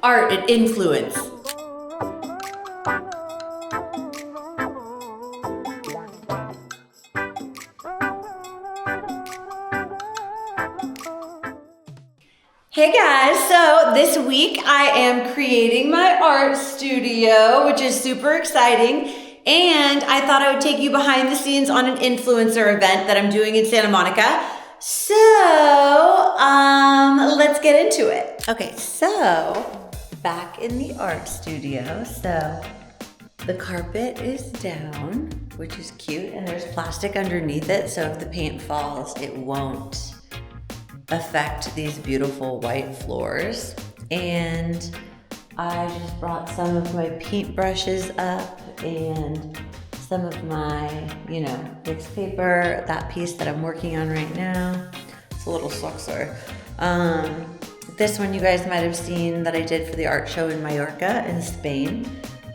art and influence. Hey guys, so this week I am creating my art studio, which is super exciting. And I thought I would take you behind the scenes on an influencer event that I'm doing in Santa Monica. So, let's get into it. Okay, so back in the art studio. So the carpet is down, which is cute, and there's plastic underneath it. So if the paint falls, it won't affect these beautiful white floors. And I just brought some of my paint brushes up and some of my, mixed paper, that piece that I'm working on right now. It's a little suxer. This one you guys might have seen that I did for the art show in Mallorca in Spain.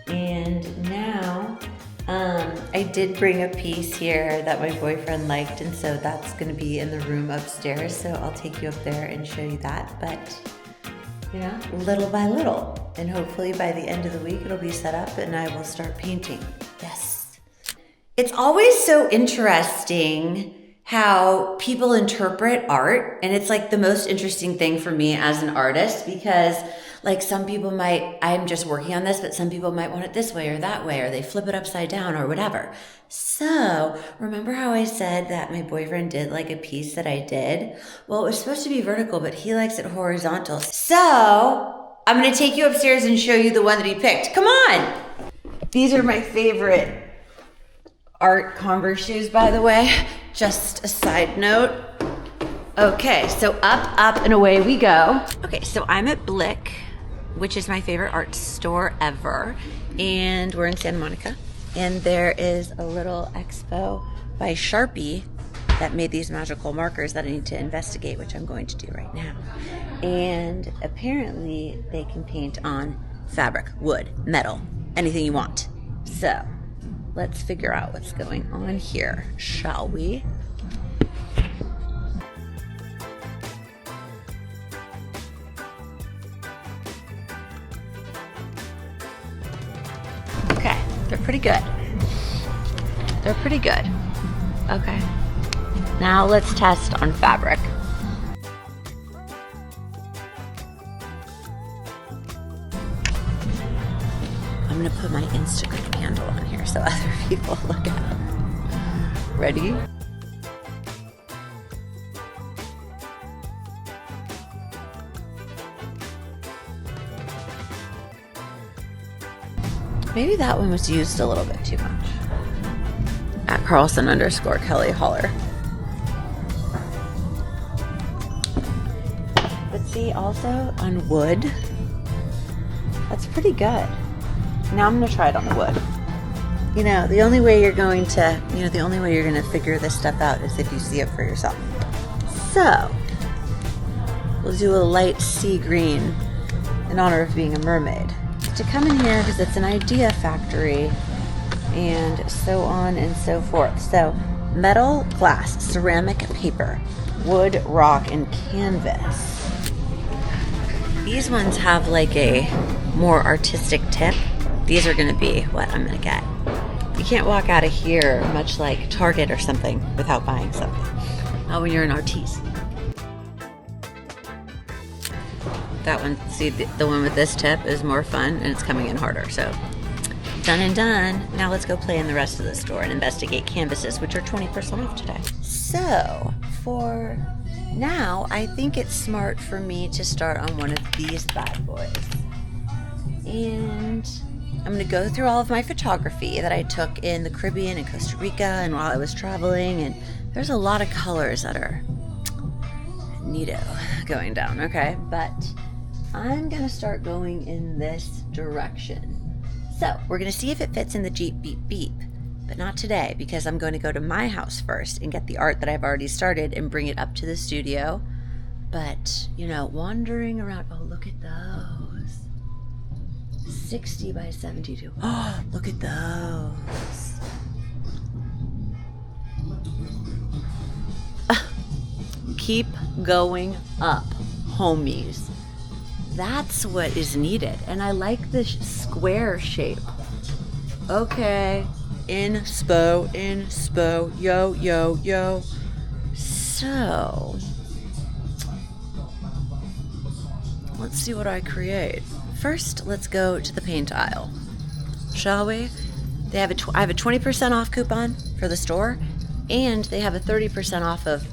And now I did bring a piece here that my boyfriend liked, and so that's gonna be in the room upstairs, so I'll take you up there and show you that. But little by little, and hopefully by the end of the week it'll be set up and I will start painting. Yes. It's always so interesting how people interpret art, and it's like the most interesting thing for me as an artist, because like some people might, I'm just working on this, but some people might want it this way or that way, or they flip it upside down or whatever. So remember how I said that my boyfriend did like a piece that I did? Well, it was supposed to be vertical, but he likes it horizontal. So I'm gonna take you upstairs and show you the one that he picked. Come on. These are my favorite art Converse shoes, by the way. Just a side note. Okay, so up, and away we go. Okay, so I'm at Blick, which is my favorite art store ever. And we're in Santa Monica. And there is a little expo by Sharpie that made these magical markers that I need to investigate, which I'm going to do right now. And apparently they can paint on fabric, wood, metal, anything you want. So let's figure out what's going on here, shall we? Okay, they're pretty good. They're pretty good. Okay, now let's test on fabric. I'm gonna put my Instagram handle on here so other people look at it. Ready? Maybe that one was used a little bit too much. At Carlson_Kelly Holler. But see, also on wood, that's pretty good. Now I'm gonna try it on the wood. The only way you're going to figure this stuff out is if you see it for yourself. So, we'll do a light sea green in honor of being a mermaid. To come in here because it's an idea factory and so on and so forth. So, metal, glass, ceramic, paper, wood, rock, and canvas. These ones have like a more artistic tip. These are gonna be what I'm gonna get. You can't walk out of here, much like Target or something, without buying something. Not when you're an artiste. That one, see, the one with this tip is more fun and it's coming in harder. So done and done. Now let's go play in the rest of the store and investigate canvases, which are 20% off today. So for now, I think it's smart for me to start on one of these bad boys. And I'm gonna go through all of my photography that I took in the Caribbean and Costa Rica and while I was traveling, and there's a lot of colors that are neato going down, okay? But I'm gonna start going in this direction. So we're gonna see if it fits in the Jeep Beep Beep, but not today because I'm going to go to my house first and get the art that I've already started and bring it up to the studio. But, wandering around, oh, look at those. 60 by 72. Oh, look at those. Keep going up, homies. that's what is needed. And I like the square shape. Okay, inspo, yo, yo, yo. So, let's see what I create. First, let's go to the paint aisle, shall we? They have I have a 20% off coupon for the store, and they have a 30% off of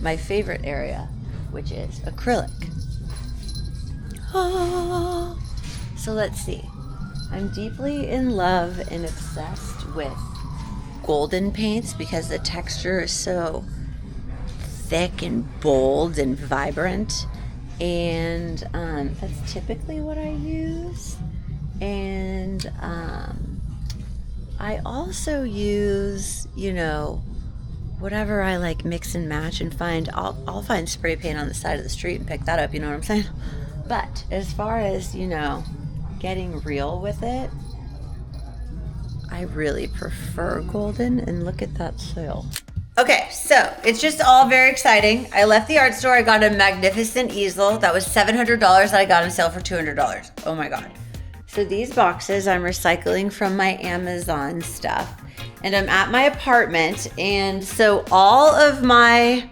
my favorite area, which is acrylic. Oh. So let's see. I'm deeply in love and obsessed with golden paints because the texture is so thick and bold and vibrant, and that's typically what I use. And I also use, whatever I like mix and match and find. I'll find spray paint on the side of the street and pick that up, you know what I'm saying? But as far as, getting real with it, I really prefer golden, and look at that sale. Okay, so it's just all very exciting. I left the art store. I got a magnificent easel that was $700 that I got on sale for $200. Oh my God. So these boxes I'm recycling from my Amazon stuff, and I'm at my apartment, and so all of my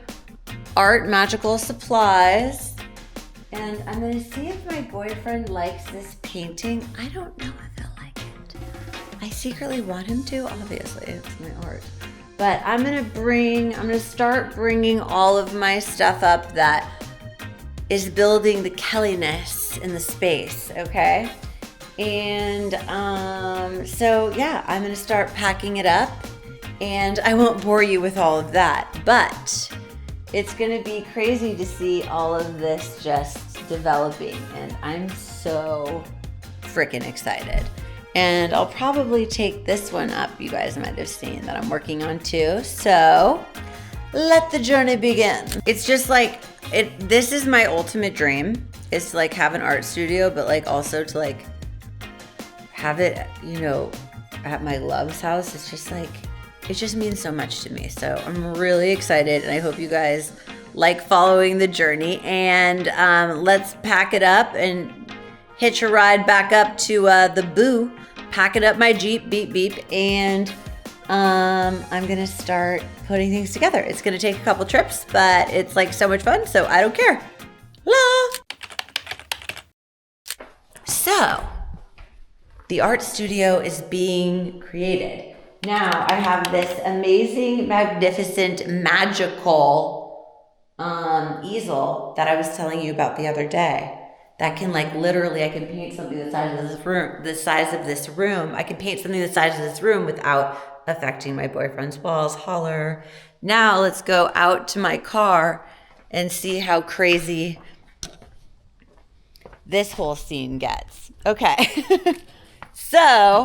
art magical supplies, and I'm gonna see if my boyfriend likes this painting. I don't know if he'll like it. I secretly want him to, obviously, it's my art. But I'm gonna start bringing all of my stuff up that is building the Kelly-ness in the space, okay? And so yeah, I'm gonna start packing it up, and I won't bore you with all of that, but it's gonna be crazy to see all of this just developing, and I'm so freaking excited. And I'll probably take this one up, you guys might have seen that I'm working on too. So let the journey begin. It's just like, this is my ultimate dream, is to like have an art studio, but like also to like have it, at my love's house. It's just like, it just means so much to me. So I'm really excited, and I hope you guys like following the journey. And let's pack it up and hitch a ride back up to the Boo. Pack it up my Jeep, beep, beep, and I'm gonna start putting things together. It's gonna take a couple trips, but it's like so much fun, so I don't care. Love. So, the art studio is being created. Now I have this amazing, magnificent, magical easel that I was telling you about the other day. That can like literally, I can paint something the size of this room. I can paint something the size of this room without affecting my boyfriend's walls. Holler. Now let's go out to my car and see how crazy this whole scene gets. Okay. So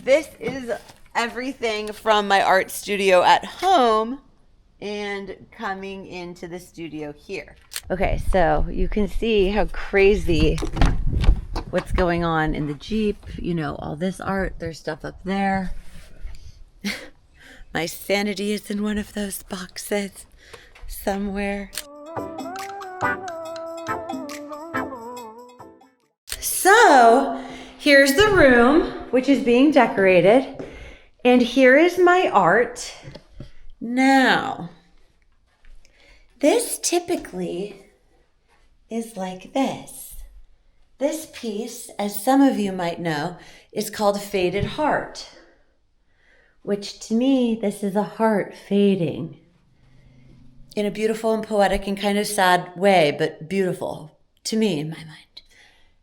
this is everything from my art studio at home and coming into the studio here. Okay, so you can see how crazy what's going on in the Jeep. All this art, there's stuff up there. My sanity is in one of those boxes somewhere. So here's the room, which is being decorated. And here is my art. Now, this typically is like this. This piece, as some of you might know, is called Faded Heart, which to me, this is a heart fading in a beautiful and poetic and kind of sad way, but beautiful to me in my mind.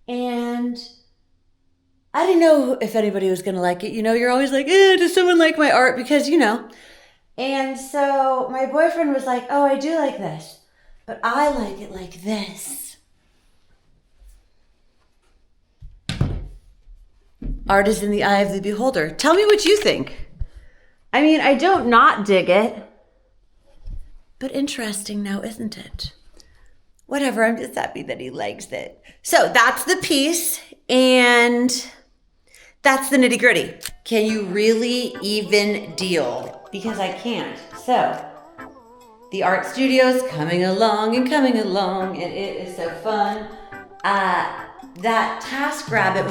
And I didn't know if anybody was going to like it. You're always like, does someone like my art? Because, And so my boyfriend was like, oh, I do like this, but I like it like this. Art is in the eye of the beholder. Tell me what you think. I mean, I don't not dig it, but interesting now, isn't it? Whatever, I'm just happy that he likes it. So that's the piece, and that's the nitty gritty. Can you really even deal? Because I can't. So The art studio's coming along, and it is so fun. That TaskRabbit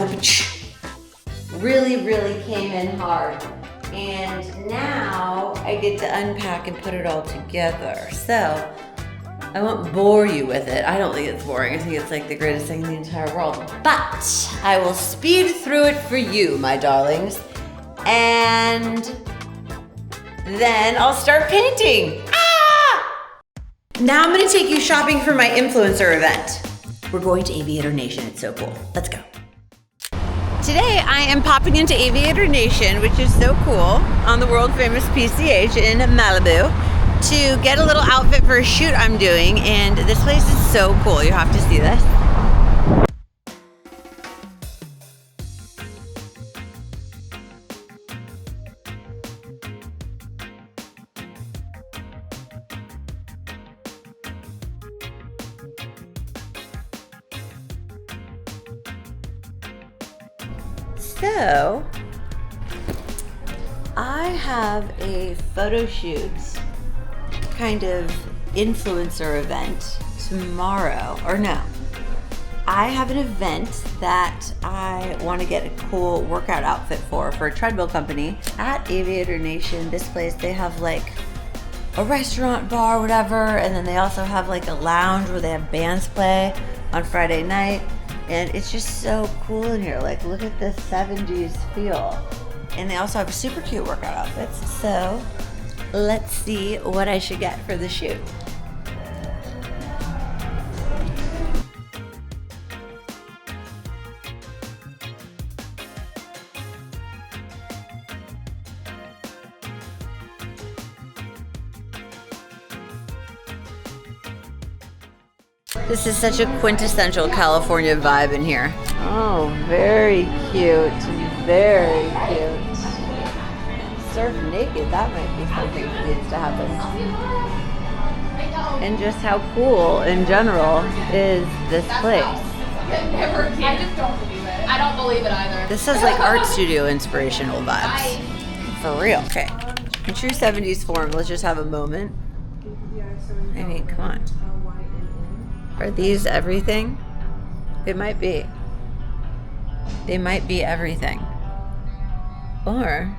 really came in hard. And now I get to unpack and put it all together. So I won't bore you with it. I don't think it's boring. I think it's like the greatest thing in the entire world. But I will speed through it for you, my darlings. And then I'll start painting. Now I'm gonna take you shopping for my influencer event. We're going to Aviator Nation, it's so cool. Let's go. Today I am popping into Aviator Nation, which is so cool, on the world famous PCH in Malibu, to get a little outfit for a shoot I'm doing, and this place is so cool. You have to see this. So, I have a photo shoot, kind of influencer event tomorrow, or no. I have an event that I want to get a cool workout outfit for a treadmill company at Aviator Nation. This place, they have like a restaurant, bar, whatever, and then they also have like a lounge where they have bands play on Friday night. And it's just so cool in here. Like, look at this 70s feel. And they also have super cute workout outfits. So let's see what I should get for the shoot. This is such a quintessential California vibe in here. Oh, very cute, very cute. Surf naked, that might be something that needs to happen. And just how cool, in general, is this place. I just don't believe it. I don't believe it either. This has like art studio inspirational vibes. For real. Okay, in true 70s form, let's just have a moment. I mean, come on. Are these everything? They might be. They might be everything. Or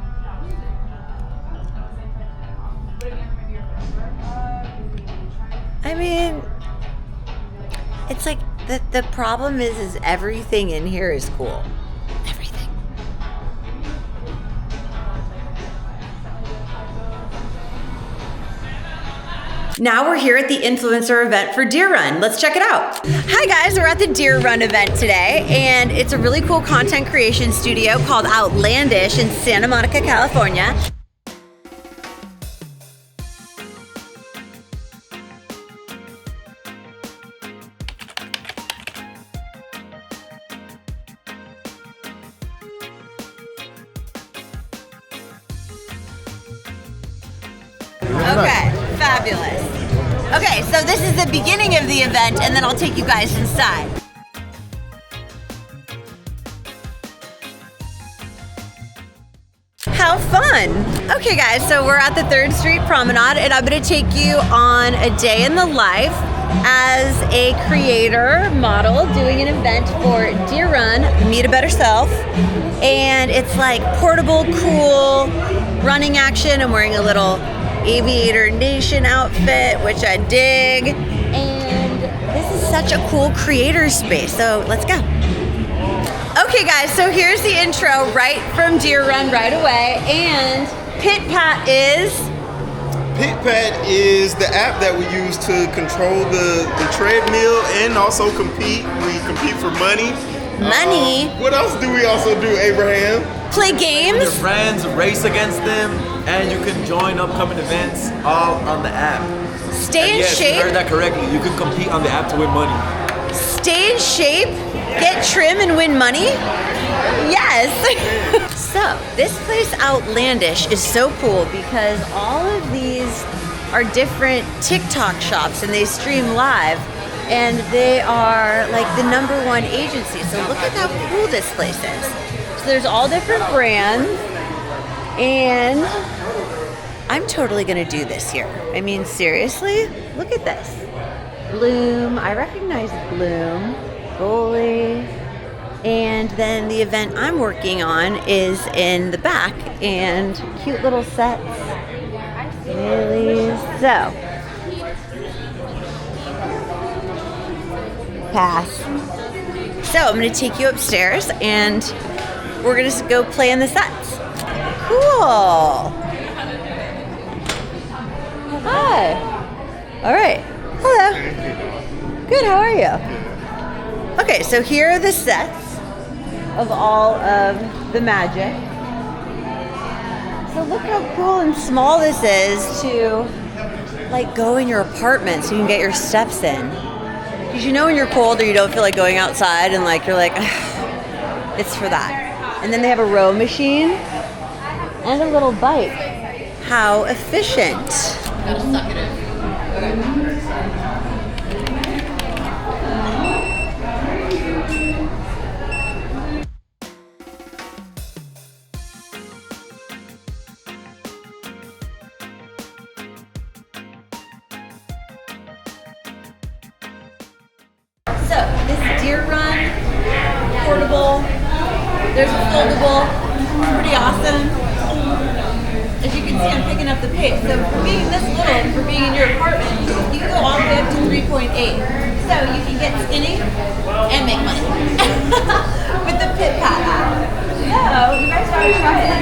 I mean, it's like the problem is everything in here is cool. Everything. Now we're here at the influencer event for Deerrun. Let's check it out. Hi guys, we're at the Deerrun event today, and it's a really cool content creation studio called Outlandish in Santa Monica, California. Okay, fabulous. Okay, so this is the beginning of the event, and then I'll take you guys inside. How fun! Okay guys, so we're at the 3rd Street Promenade, and I'm gonna take you on a day in the life as a creator, model, doing an event for Deerrun, Meet a Better Self. And it's like portable, cool, running action. I'm wearing a little Aviator Nation outfit, which I dig. And this is such a cool creator space, so let's go. Okay guys, so here's the intro right from Deerrun right away. And Pit Pat is the app that we use to control the treadmill and also compete. We compete for money. Money? What else do we also do, Abraham? Play games? Your friends, race against them, and you can join upcoming events all on the app. Stay in yes, shape? You heard that correctly. You can compete on the app to win money. Stay in shape, get trim, and win money? Yes! So, this place Outlandish is so cool because all of these are different TikTok shops and they stream live, and they are like the #1 agency. So look at how cool this place is. So there's all different brands, and I'm totally gonna do this here. I mean, seriously, look at this. Bloom, I recognize Bloom, Bully, and then the event I'm working on is in the back, and cute little sets, lilies. So, pass. So I'm gonna take you upstairs, and we're gonna go play in the sets. Cool. Hi. All right. Hello. Good. How are you? Okay, so here are the sets of all of the magic. So look how cool and small this is to like go in your apartment so you can get your steps in. Because you know when you're cold or you don't feel like going outside and like you're like, it's for that. And then they have a row machine and a little bike. How efficient. Gotta suck it in. So this Deerrun portable, there's a foldable, pretty awesome. As you can see, I'm picking up the pace. So for being this little and for being in your apartment, you can go all the way up to 3.8. So you can get skinny and make money with the Pit Pat app. So you guys gotta try it.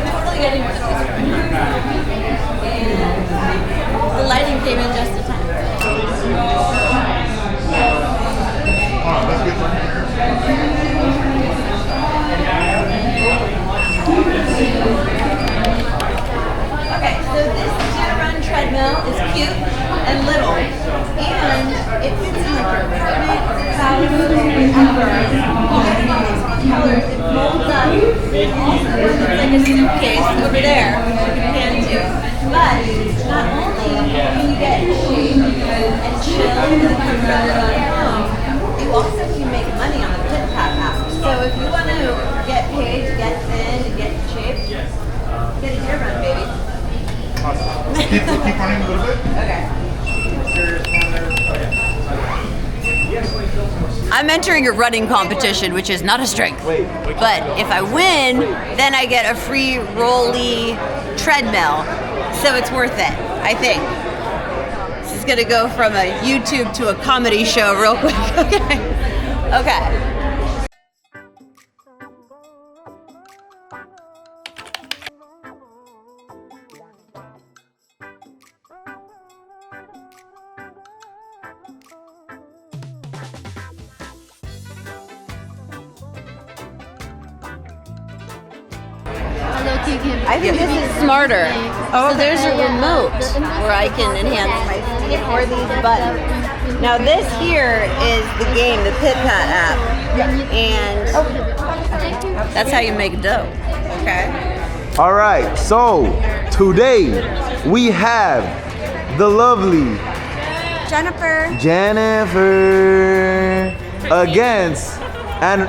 Totally getting one of these right now. And the lighting came in just in time. Okay, so this Deerrun treadmill is cute and little, and it fits in like your apartment, house, wherever. You get all these fun colors. It folds up. There's also one that's like a suitcase over there you can hand to. But not only can you get shape and chill in the comfort of your own home, you also can make money on the Pit Pat app. So if you want to get paid to get thin and get in shape, get a Deerrun, baby. Awesome. Keep running a little bit. Okay. I'm entering a running competition, which is not a strength. But if I win, then I get a free rolly treadmill. So it's worth it, I think. This is gonna go from a YouTube to a comedy show real quick. Okay. Okay. I think this is smarter. So there's a remote where I can enhance my speed or these buttons. Now this here is the game, the Pit Pat app. And that's how you make dough. Okay. All right, so today we have the lovely Jennifer against, and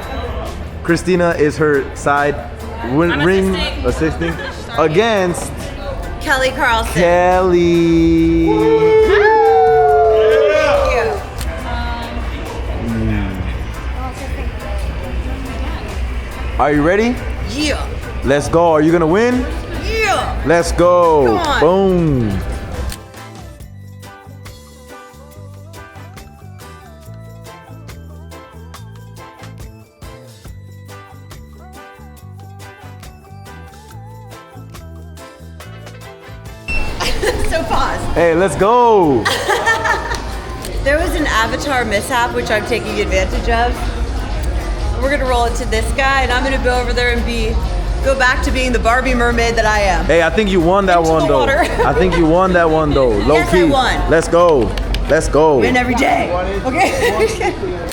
Christina is her side ring assisting against Kelly Carlson. Kelly. Are you ready? Yeah. Let's go. Are you gonna win? Yeah. Let's go. Come on. Boom. So pause. Hey, let's go. There was an avatar mishap which I'm taking advantage of. We're gonna roll it to this guy, and I'm gonna go over there and go back to being the Barbie mermaid that I am. Hey, I think you won that Into one the though. water. I think you won that one though. Low Yes, key. I won. Let's go. Let's go. Win every day. Okay.